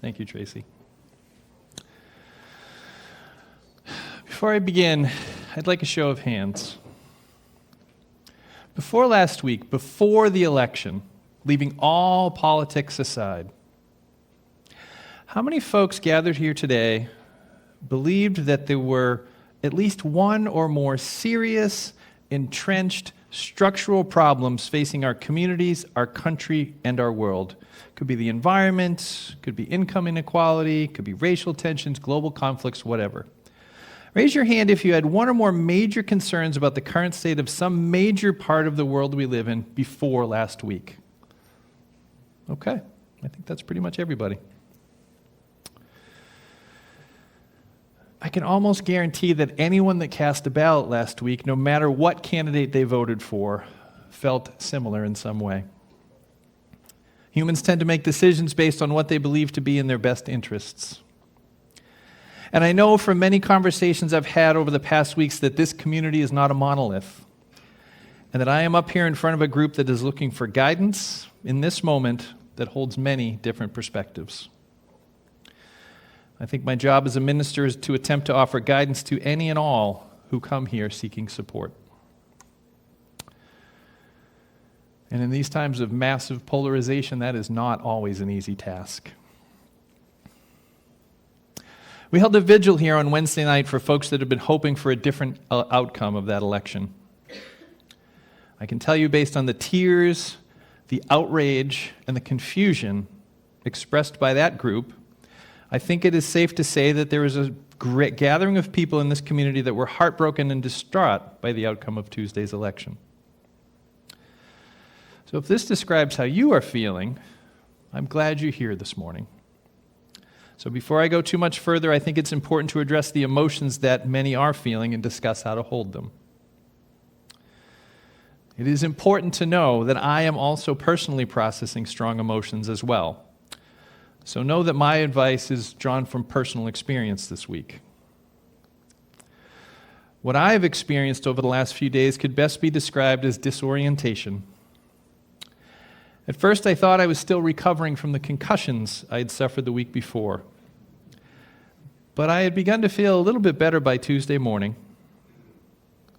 Thank you, Tracy. Before I begin, I'd like a show of hands. Before last week, before the election, leaving all politics aside, how many folks gathered here today believed that there were at least one or more serious, entrenched, structural problems facing our communities, our country, and our world? Could be the environment, could be income inequality, could be racial tensions, global conflicts, whatever. Raise your hand if you had one or more major concerns about the current state of some major part of the world we live in before last week. Okay, I think that's pretty much everybody. I can almost guarantee that anyone that cast a ballot last week, no matter what candidate they voted for, felt similar in some way. Humans tend to make decisions based on what they believe to be in their best interests. And I know from many conversations I've had over the past weeks that this community is not a monolith, and that I am up here in front of a group that is looking for guidance in this moment that holds many different perspectives. I think my job as a minister is to attempt to offer guidance to any and all who come here seeking support. And in these times of massive polarization, that is not always an easy task. We held a vigil here on Wednesday night for folks that have been hoping for a different outcome of that election. I can tell you, based on the tears, the outrage, and the confusion expressed by that group, I think it is safe to say that there was a great gathering of people in this community that were heartbroken and distraught by the outcome of Tuesday's election. So if this describes how you are feeling, I'm glad you're here this morning. So before I go too much further, I think it's important to address the emotions that many are feeling and discuss how to hold them. It is important to know that I am also personally processing strong emotions as well. So know that my advice is drawn from personal experience this week. What I have experienced over the last few days could best be described as disorientation. At first, I thought I was still recovering from the concussions I had suffered the week before. But I had begun to feel a little bit better by Tuesday morning.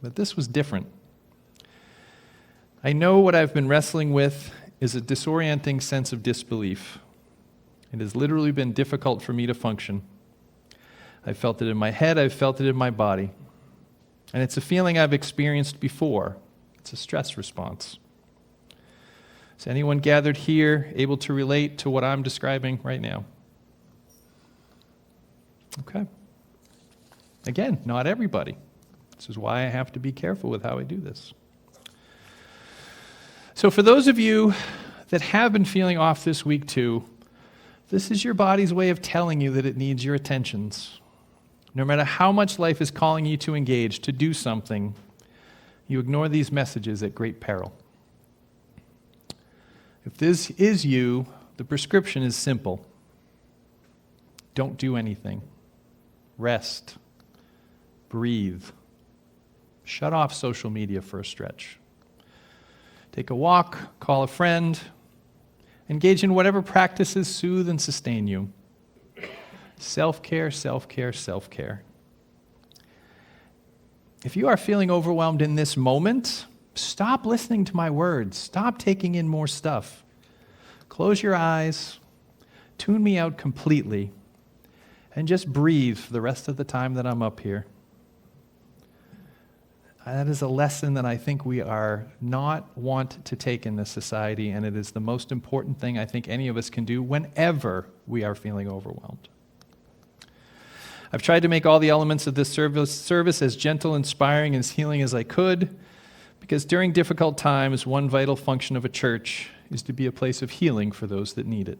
But this was different. I know what I've been wrestling with is a disorienting sense of disbelief. It has literally been difficult for me to function. I've felt it in my head, I've felt it in my body. And it's a feeling I've experienced before. It's a stress response. Is anyone gathered here able to relate to what I'm describing right now? Okay. Again, not everybody. This is why I have to be careful with how I do this. So for those of you that have been feeling off this week too, this is your body's way of telling you that it needs your attentions. No matter how much life is calling you to engage, to do something, you ignore these messages at great peril. If this is you, the prescription is simple. Don't do anything. Rest. Breathe. Shut off social media for a stretch. Take a walk, call a friend, engage in whatever practices soothe and sustain you. Self-care, self-care, self-care. If you are feeling overwhelmed in this moment, stop listening to my words. Stop taking in more stuff. Close your eyes, tune me out completely, and just breathe for the rest of the time that I'm up here. That is a lesson that I think we are not want to take in this society, and it is the most important thing I think any of us can do whenever we are feeling overwhelmed. I've tried to make all the elements of this service as gentle, inspiring, and as healing as I could, because during difficult times, one vital function of a church is to be a place of healing for those that need it.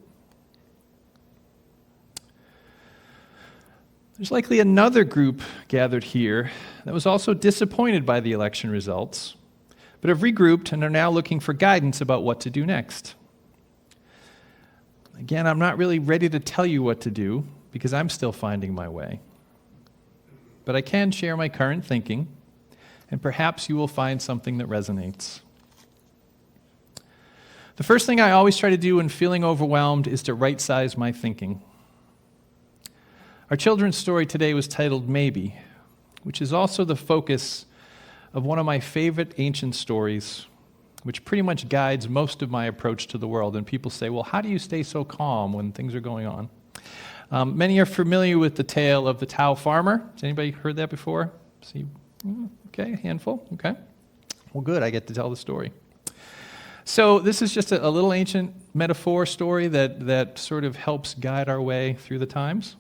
There's likely another group gathered here that was also disappointed by the election results, but have regrouped and are now looking for guidance about what to do next. Again, I'm not really ready to tell you what to do because I'm still finding my way. But I can share my current thinking, and perhaps you will find something that resonates. The first thing I always try to do when feeling overwhelmed is to right-size my thinking. Our children's story today was titled Maybe, which is also the focus of one of my favorite ancient stories, which pretty much guides most of my approach to the world. And people say, well, how do you stay so calm when things are going on? Many are familiar with the tale of the Tao farmer. Has anybody heard that before? See, okay, a handful, okay. Well, good, I get to tell the story. So this is just a little ancient metaphor story that sort of helps guide our way through the times.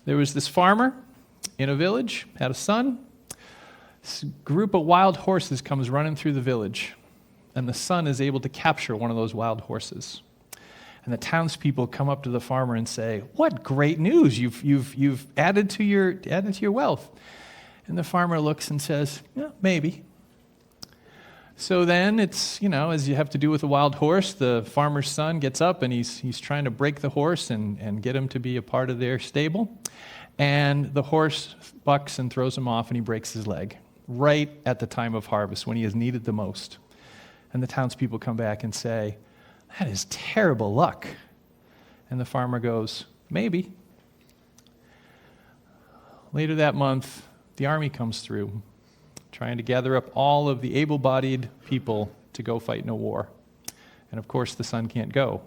There was this farmer in a village, had a son. This group of wild horses comes running through the village, and the son is able to capture one of those wild horses. And the townspeople come up to the farmer and say, "What great news! You've added to your wealth." And the farmer looks and says, "Yeah, maybe." So then it's, as you have to do with a wild horse, the farmer's son gets up and he's trying to break the horse and get him to be a part of their stable. And the horse bucks and throws him off and he breaks his leg right at the time of harvest when he is needed the most. And the townspeople come back and say, "That is terrible luck." And the farmer goes, "Maybe." Later that month, the army comes through, trying to gather up all of the able-bodied people to go fight in a war. And of course, the son can't go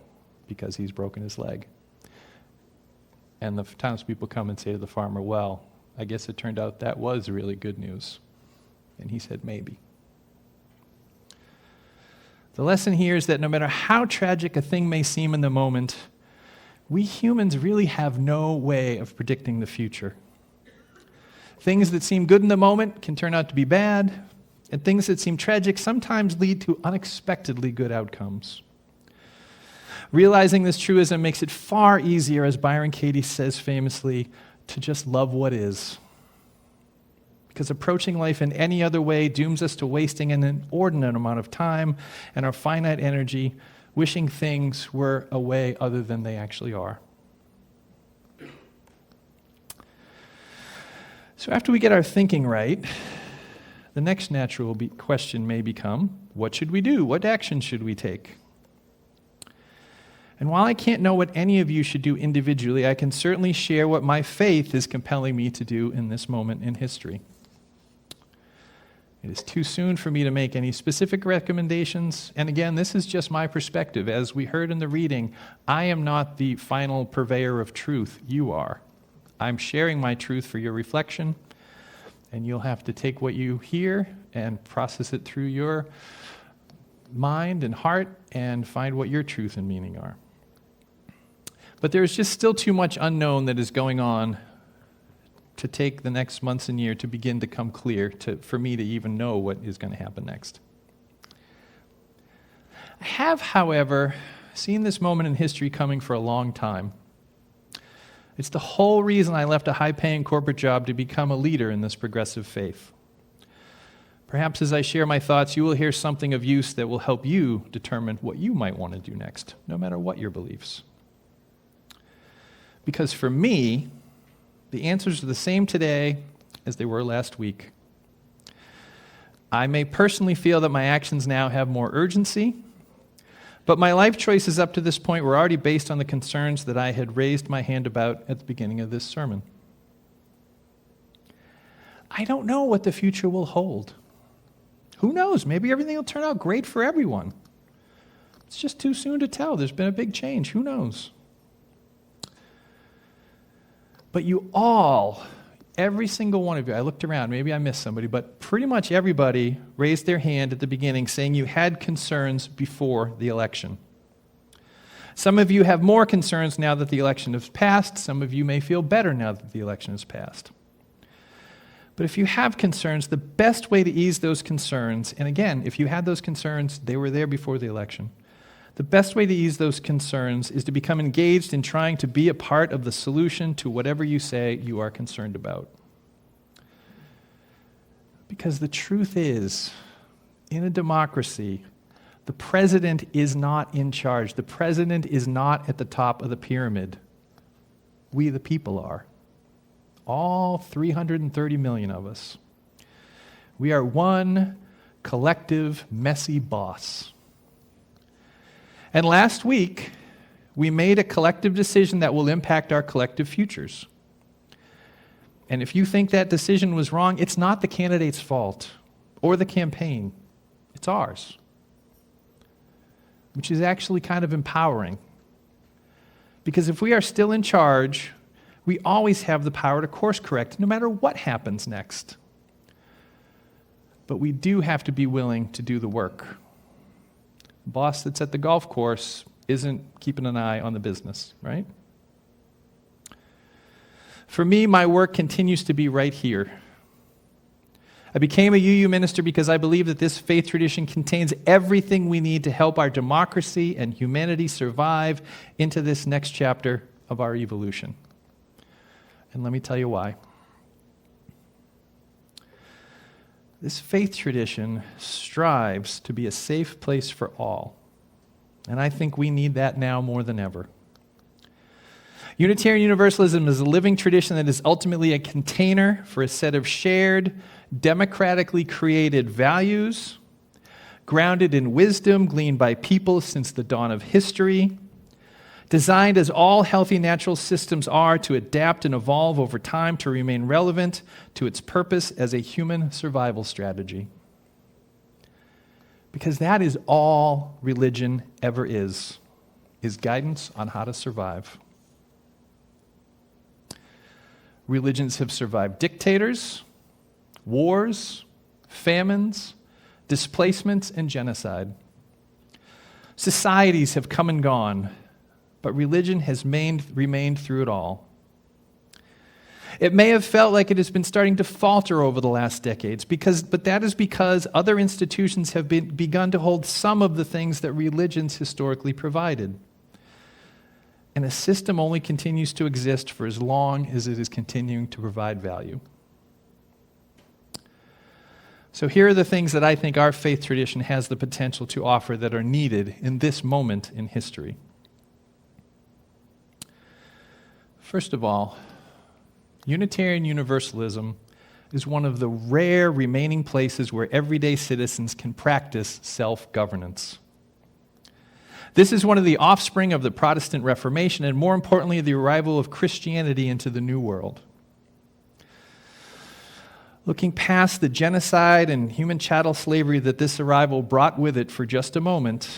because he's broken his leg. And the townspeople come and say to the farmer, "Well, I guess it turned out that was really good news." And he said, "Maybe." The lesson here is that no matter how tragic a thing may seem in the moment, we humans really have no way of predicting the future. Things that seem good in the moment can turn out to be bad, and things that seem tragic sometimes lead to unexpectedly good outcomes. Realizing this truism makes it far easier, as Byron Katie says famously, to just love what is. Because approaching life in any other way dooms us to wasting an inordinate amount of time and our finite energy wishing things were a way other than they actually are. So after we get our thinking right, the next natural question may become, what should we do? What action should we take? And while I can't know what any of you should do individually, I can certainly share what my faith is compelling me to do in this moment in history. It is too soon for me to make any specific recommendations, and again, this is just my perspective. As we heard in the reading, I am not the final purveyor of truth, you are. I'm sharing my truth for your reflection, and you'll have to take what you hear and process it through your mind and heart and find what your truth and meaning are. But there's just still too much unknown that is going on to take the next months and year to begin to come clear for me to even know what is going to happen next. I have, however, seen this moment in history coming for a long time. It's the whole reason I left a high-paying corporate job to become a leader in this progressive faith. Perhaps as I share my thoughts, you will hear something of use that will help you determine what you might want to do next, no matter what your beliefs. Because for me, the answers are the same today as they were last week. I may personally feel that my actions now have more urgency, but my life choices up to this point were already based on the concerns that I had raised my hand about at the beginning of this sermon. I don't know what the future will hold. Who knows? Maybe everything will turn out great for everyone. It's just too soon to tell. There's been a big change. Who knows? But you all, every single one of you, I looked around, maybe I missed somebody, but pretty much everybody raised their hand at the beginning saying you had concerns before the election. Some of you have more concerns now that the election has passed. Some of you may feel better now that the election has passed. But if you have concerns, the best way to ease those concerns, and again, if you had those concerns, they were there before the election. The best way to ease those concerns is to become engaged in trying to be a part of the solution to whatever you say you are concerned about. Because the truth is, in a democracy, the president is not in charge. The president is not at the top of the pyramid. We, the people, are. All 330 million of us. We are one collective, messy boss. And last week, we made a collective decision that will impact our collective futures. And if you think that decision was wrong, it's not the candidate's fault or the campaign. It's ours, which is actually kind of empowering. Because if we are still in charge, we always have the power to course correct, no matter what happens next. But we do have to be willing to do the work. The boss that's at the golf course isn't keeping an eye on the business, right? For me, my work continues to be right here. I became a UU minister because I believe that this faith tradition contains everything we need to help our democracy and humanity survive into this next chapter of our evolution. And let me tell you why. This faith tradition strives to be a safe place for all. And I think we need that now more than ever. Unitarian Universalism is a living tradition that is ultimately a container for a set of shared, democratically created values, grounded in wisdom gleaned by people since the dawn of history, designed as all healthy natural systems are to adapt and evolve over time to remain relevant to its purpose as a human survival strategy. Because that is all religion ever is guidance on how to survive. Religions have survived dictators, wars, famines, displacements, and genocide. Societies have come and gone, but religion has remained through it all. It may have felt like it has been starting to falter over the last decades, but that is because other institutions have begun to hold some of the things that religions historically provided. And a system only continues to exist for as long as it is continuing to provide value. So here are the things that I think our faith tradition has the potential to offer that are needed in this moment in history. First of all, Unitarian Universalism is one of the rare remaining places where everyday citizens can practice self-governance. This is one of the offspring of the Protestant Reformation, and more importantly, the arrival of Christianity into the New World. Looking past the genocide and human chattel slavery that this arrival brought with it for just a moment,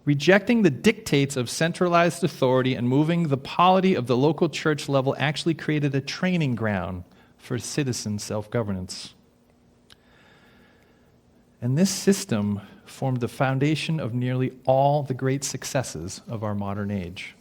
rejecting the dictates of centralized authority and moving the polity of the local church level actually created a training ground for citizen self-governance. And this system formed the foundation of nearly all the great successes of our modern age.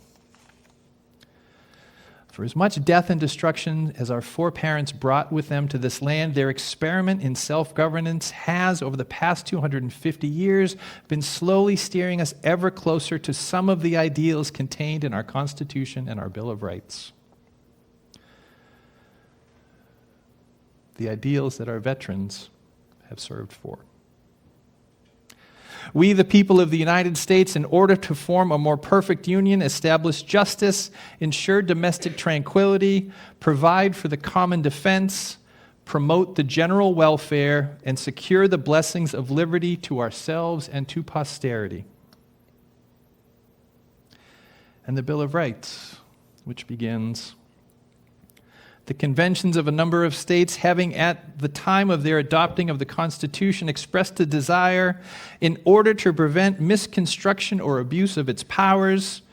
For as much death and destruction as our foreparents brought with them to this land, their experiment in self-governance has, over the past 250 years, been slowly steering us ever closer to some of the ideals contained in our Constitution and our Bill of Rights. The ideals that our veterans have served for. We, the people of the United States, in order to form a more perfect union, establish justice, ensure domestic tranquility, provide for the common defense, promote the general welfare, and secure the blessings of liberty to ourselves and to posterity. And the Bill of Rights, which begins, the conventions of a number of states having at the time of their adopting of the Constitution expressed a desire, in order to prevent misconstruction or abuse of its powers,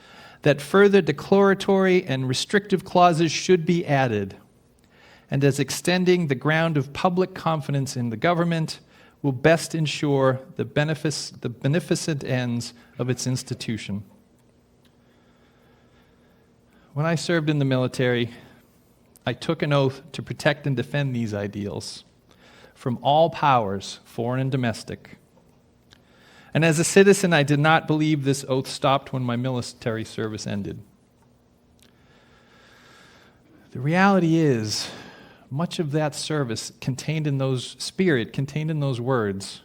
that further declaratory and restrictive clauses should be added, and as extending the ground of public confidence in the government will best ensure the beneficent ends of its institution. When I served in the military, I took an oath to protect and defend these ideals from all powers, foreign and domestic. And as a citizen, I did not believe this oath stopped when my military service ended. The reality is, much of that service contained in those words,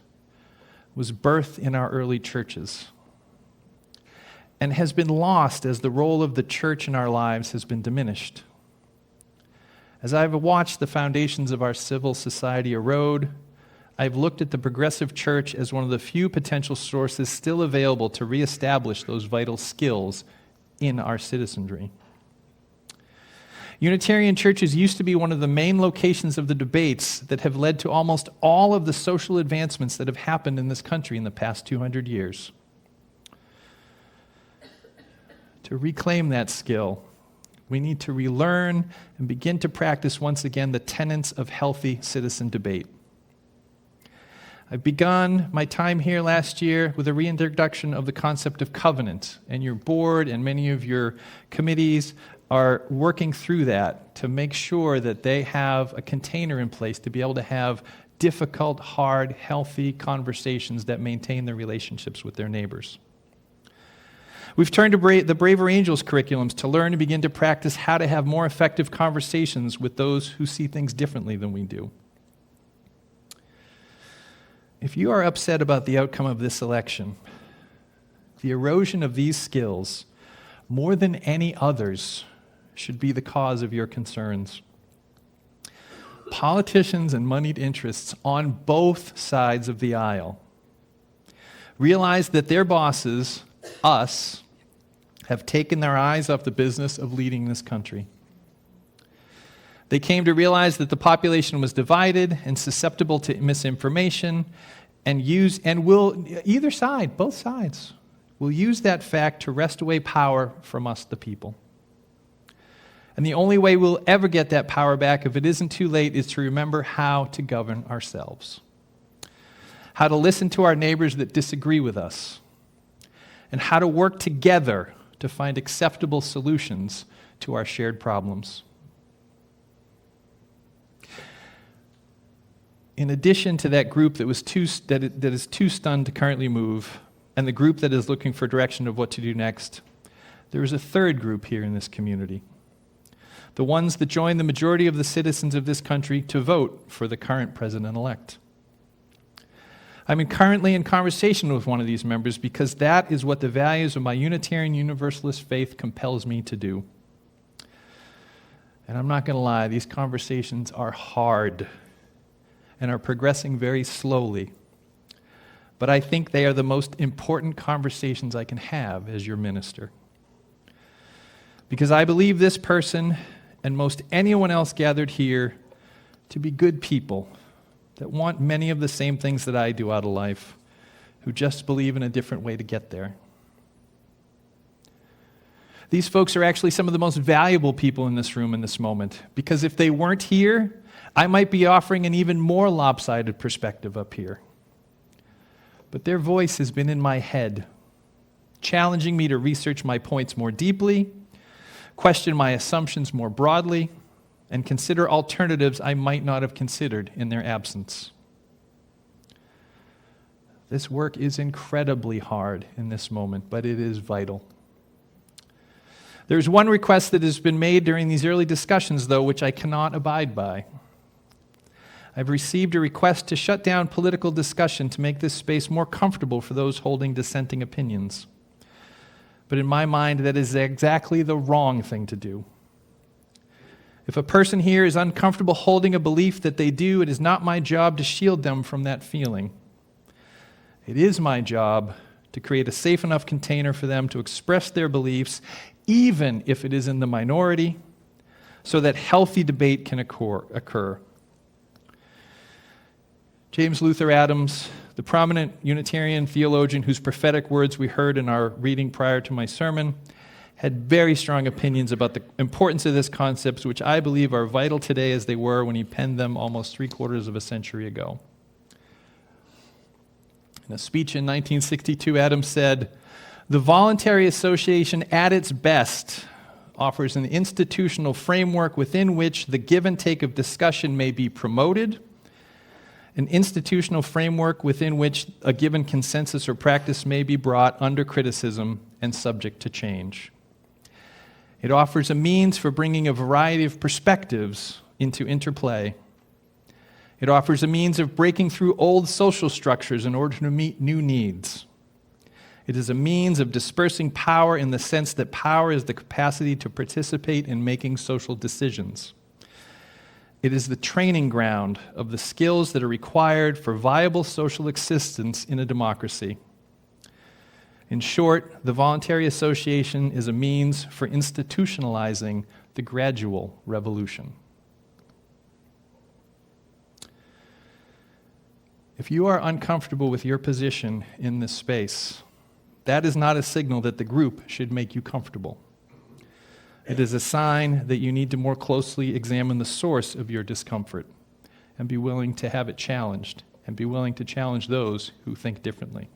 was birthed in our early churches and has been lost as the role of the church in our lives has been diminished. As I've watched the foundations of our civil society erode, I've looked at the progressive church as one of the few potential sources still available to reestablish those vital skills in our citizenry. Unitarian churches used to be one of the main locations of the debates that have led to almost all of the social advancements that have happened in this country in the past 200 years. To reclaim that skill, we need to relearn and begin to practice once again the tenets of healthy citizen debate. I've begun my time here last year with a reintroduction of the concept of covenant, and your board and many of your committees are working through that to make sure that they have a container in place to be able to have difficult, hard, healthy conversations that maintain their relationships with their neighbors. We've turned to the Braver Angels curriculums to learn and begin to practice how to have more effective conversations with those who see things differently than we do. If you are upset about the outcome of this election, the erosion of these skills, more than any others, should be the cause of your concerns. Politicians and moneyed interests on both sides of the aisle realize that their bosses, us, have taken their eyes off the business of leading this country. They came to realize that the population was divided and susceptible to misinformation, and will, either side, both sides, will use that fact to wrest away power from us, the people. And the only way we'll ever get that power back, if it isn't too late, is to remember how to govern ourselves, how to listen to our neighbors that disagree with us, and how to work together to find acceptable solutions to our shared problems. In addition to that group that is too stunned to currently move, and the group that is looking for direction of what to do next, there is a third group here in this community. The ones that join the majority of the citizens of this country to vote for the current president-elect. I'm currently in conversation with one of these members because that is what the values of my Unitarian Universalist faith compels me to do. And I'm not going to lie, these conversations are hard and are progressing very slowly. But I think they are the most important conversations I can have as your minister. Because I believe this person and most anyone else gathered here to be good people that want many of the same things that I do out of life, who just believe in a different way to get there. These folks are actually some of the most valuable people in this room in this moment, because if they weren't here, I might be offering an even more lopsided perspective up here. But their voice has been in my head, challenging me to research my points more deeply, question my assumptions more broadly, and consider alternatives I might not have considered in their absence. This work is incredibly hard in this moment, but it is vital. There's one request that has been made during these early discussions, though, which I cannot abide by. I've received a request to shut down political discussion to make this space more comfortable for those holding dissenting opinions. But in my mind, that is exactly the wrong thing to do. If a person here is uncomfortable holding a belief that they do, it is not my job to shield them from that feeling. It is my job to create a safe enough container for them to express their beliefs, even if it is in the minority, so that healthy debate can occur. James Luther Adams, the prominent Unitarian theologian whose prophetic words we heard in our reading prior to my sermon, had very strong opinions about the importance of this concept, which I believe are vital today as they were when he penned them almost 3/4 of a century ago. In a speech in 1962, Adams said, "The voluntary association at its best offers an institutional framework within which the give and take of discussion may be promoted, an institutional framework within which a given consensus or practice may be brought under criticism and subject to change. It offers a means for bringing a variety of perspectives into interplay. It offers a means of breaking through old social structures in order to meet new needs. It is a means of dispersing power in the sense that power is the capacity to participate in making social decisions. It is the training ground of the skills that are required for viable social existence in a democracy. In short, the voluntary association is a means for institutionalizing the gradual revolution. If you are uncomfortable with your position in this space, that is not a signal that the group should make you comfortable. It is a sign that you need to more closely examine the source of your discomfort and be willing to have it challenged and be willing to challenge those who think differently.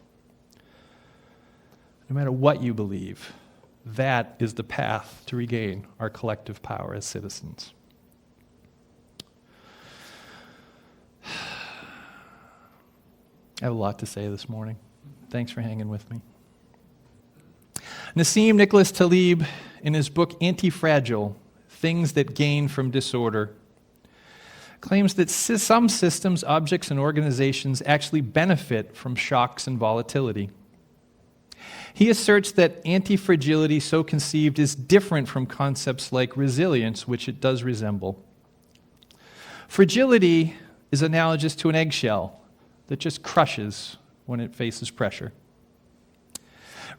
No matter what you believe, that is the path to regain our collective power as citizens. I have a lot to say this morning. Thanks for hanging with me. Nassim Nicholas Taleb, in his book Anti-Fragile, Things That Gain from Disorder, claims that some systems, objects, and organizations actually benefit from shocks and volatility. He asserts that anti-fragility, so conceived, is different from concepts like resilience, which it does resemble. Fragility is analogous to an eggshell that just crushes when it faces pressure.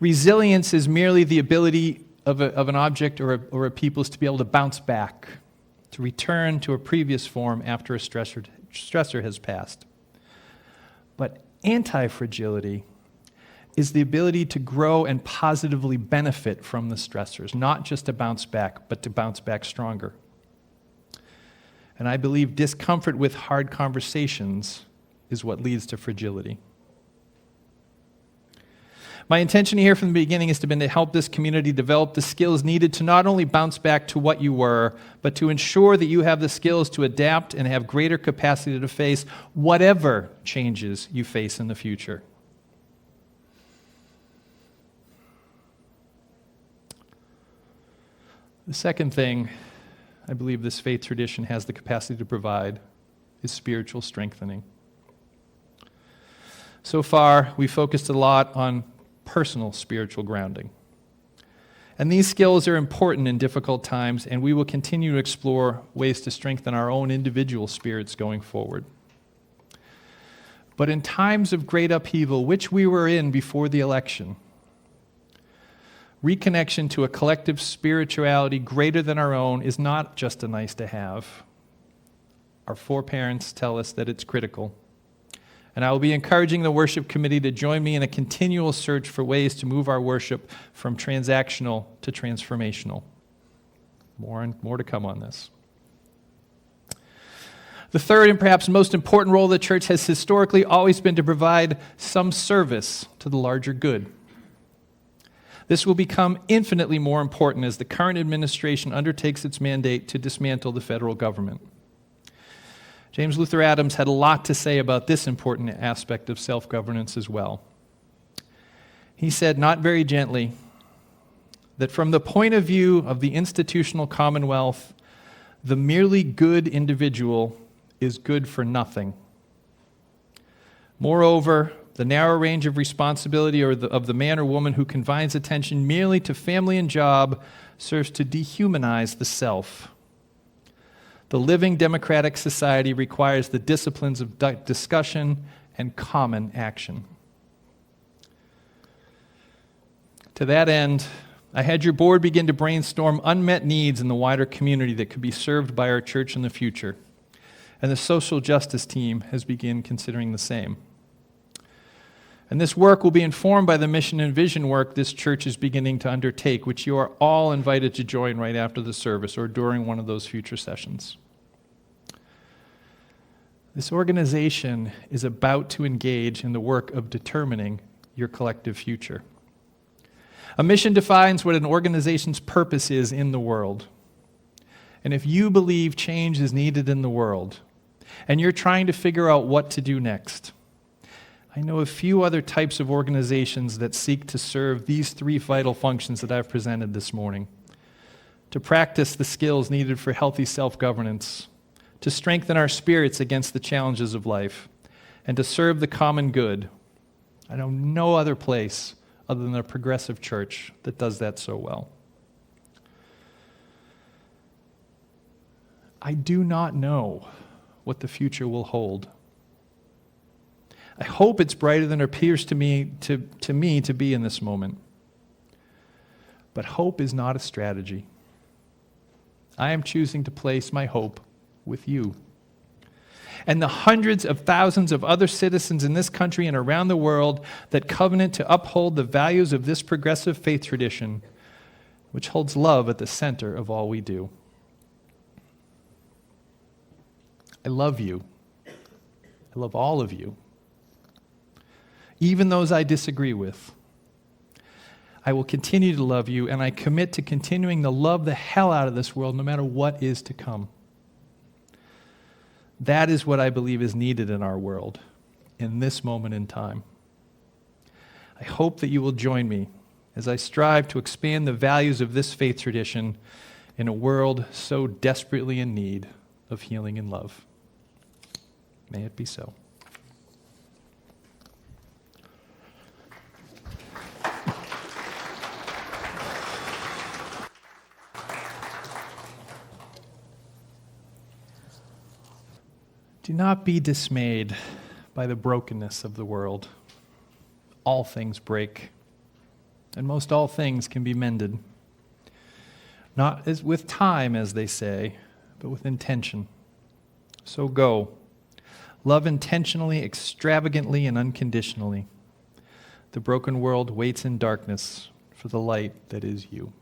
Resilience is merely the ability of an object or a people's to be able to bounce back, to return to a previous form after a stressor has passed. But anti-fragility is the ability to grow and positively benefit from the stressors, not just to bounce back, but to bounce back stronger. And I believe discomfort with hard conversations is what leads to fragility. My intention here from the beginning has been to help this community develop the skills needed to not only bounce back to what you were, but to ensure that you have the skills to adapt and have greater capacity to face whatever changes you face in the future. The second thing I believe this faith tradition has the capacity to provide is spiritual strengthening. So far, we focused a lot on personal spiritual grounding. And these skills are important in difficult times, and we will continue to explore ways to strengthen our own individual spirits going forward. But in times of great upheaval, which we were in before the election, reconnection to a collective spirituality greater than our own is not just a nice to have. Our foreparents tell us that it's critical. And I will be encouraging the worship committee to join me in a continual search for ways to move our worship from transactional to transformational. More to come on this. The third and perhaps most important role of the church has historically always been to provide some service to the larger good. This will become infinitely more important as the current administration undertakes its mandate to dismantle the federal government. James Luther Adams had a lot to say about this important aspect of self-governance as well. He said, not very gently, that from the point of view of the institutional commonwealth, the merely good individual is good for nothing. Moreover, the narrow range of responsibility of the man or woman who confines attention merely to family and job serves to dehumanize the self. The living democratic society requires the disciplines of discussion and common action. To that end, I had your board begin to brainstorm unmet needs in the wider community that could be served by our church in the future, and the social justice team has begun considering the same. And this work will be informed by the mission and vision work this church is beginning to undertake, which you are all invited to join right after the service or during one of those future sessions. This organization is about to engage in the work of determining your collective future. A mission defines what an organization's purpose is in the world. And if you believe change is needed in the world, and you're trying to figure out what to do next, I know a few other types of organizations that seek to serve these three vital functions that I've presented this morning: to practice the skills needed for healthy self-governance, to strengthen our spirits against the challenges of life, and to serve the common good. I know no other place other than a progressive church that does that so well. I do not know what the future will hold. I hope it's brighter than it appears to me to be in this moment. But hope is not a strategy. I am choosing to place my hope with you. And the hundreds of thousands of other citizens in this country and around the world that covenant to uphold the values of this progressive faith tradition, which holds love at the center of all we do. I love you. I love all of you, even those I disagree with. I will continue to love you, and I commit to continuing to love the hell out of this world no matter what is to come. That is what I believe is needed in our world, in this moment in time. I hope that you will join me as I strive to expand the values of this faith tradition in a world so desperately in need of healing and love. May it be so. Do not be dismayed by the brokenness of the world. All things break, and most all things can be mended. Not as with time, as they say, but with intention. So go. Love intentionally, extravagantly, and unconditionally. The broken world waits in darkness for the light that is you.